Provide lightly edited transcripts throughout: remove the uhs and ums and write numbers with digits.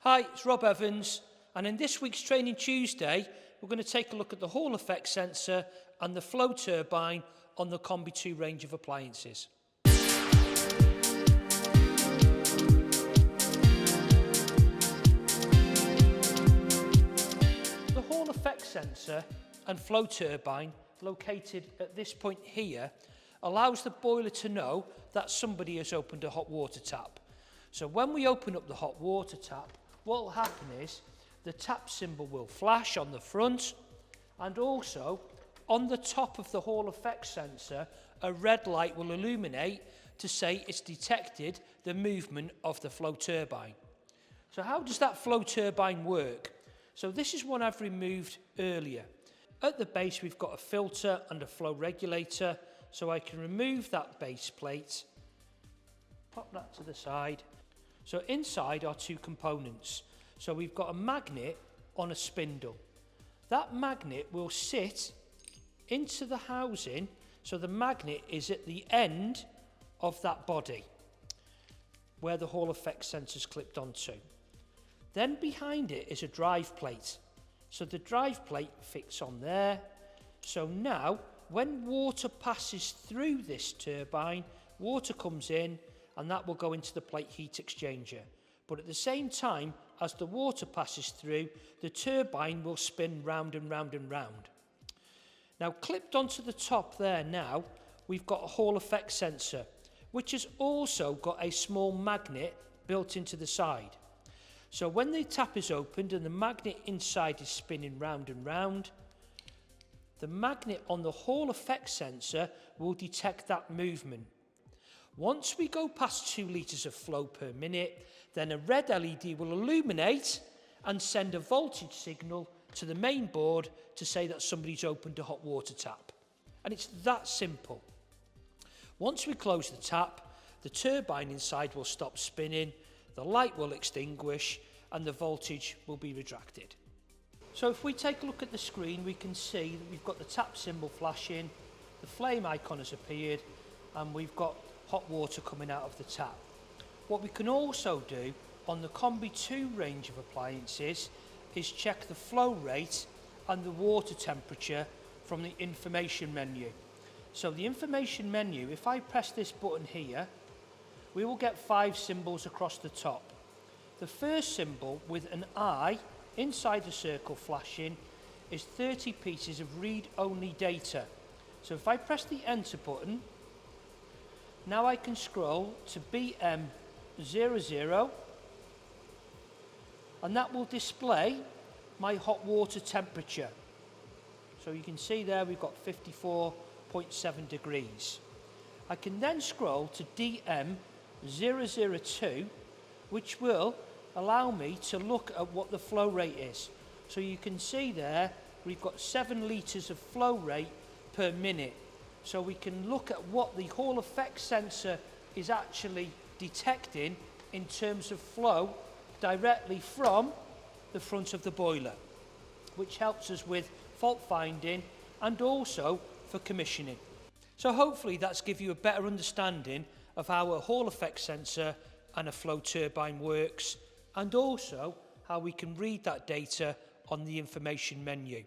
Hi, it's Rob Evans, and in this week's Training Tuesday, we're going to take a look at the Hall effect sensor and the flow turbine on the Combi 2 range of appliances. The Hall effect sensor and flow turbine, located at this point here, allows the boiler to know that somebody has opened a hot water tap. So when we open up the hot water tap, what will happen is the tap symbol will flash on the front, and also on the top of the Hall effect sensor, a red light will illuminate to say it's detected the movement of the flow turbine. So how does that flow turbine work? So this is one I've removed earlier. At the base we've got a filter and a flow regulator, so I can remove that base plate, pop that to the side. So inside are two components. So we've got a magnet on a spindle. That magnet will sit into the housing, so the magnet is at the end of that body where the Hall effect sensor is clipped onto. Then behind it is a drive plate. So the drive plate fits on there. So now when water passes through this turbine, water comes in and that will go into the plate heat exchanger. But at the same time, as the water passes through, the turbine will spin round and round and round. Now, clipped onto the top there now, we've got a Hall effect sensor, which has also got a small magnet built into the side. So when the tap is opened and the magnet inside is spinning round and round, the magnet on the Hall effect sensor will detect that movement. Once we go past 2 litres of flow per minute, then a red LED will illuminate and send a voltage signal to the main board to say that somebody's opened a hot water tap. And it's that simple. Once we close the tap, the turbine inside will stop spinning, the light will extinguish, and the voltage will be retracted. So if we take a look at the screen, we can see that we've got the tap symbol flashing, the flame icon has appeared, and we've got hot water coming out of the tap. What we can also do on the Combi 2 range of appliances is check the flow rate and the water temperature from the information menu. So the information menu, if I press this button here, we will get 5 symbols across the top. The first symbol with an eye inside the circle flashing is 30 pieces of read-only data. So if I press the enter button, now I can scroll to BM00 and that will display my hot water temperature. So you can see there we've got 54.7 degrees. I can then scroll to DM002, which will allow me to look at what the flow rate is. So you can see there we've got 7 litres of flow rate per minute. So we can look at what the Hall effect sensor is actually detecting in terms of flow directly from the front of the boiler, which helps us with fault finding and also for commissioning. So hopefully that's give you a better understanding of how a Hall effect sensor and a flow turbine works, and also how we can read that data on the information menu.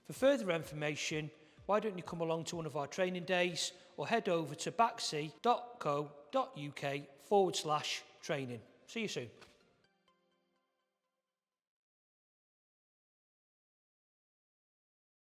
For further information, why don't you come along to one of our training days or head over to baxi.co.uk/training. See you soon.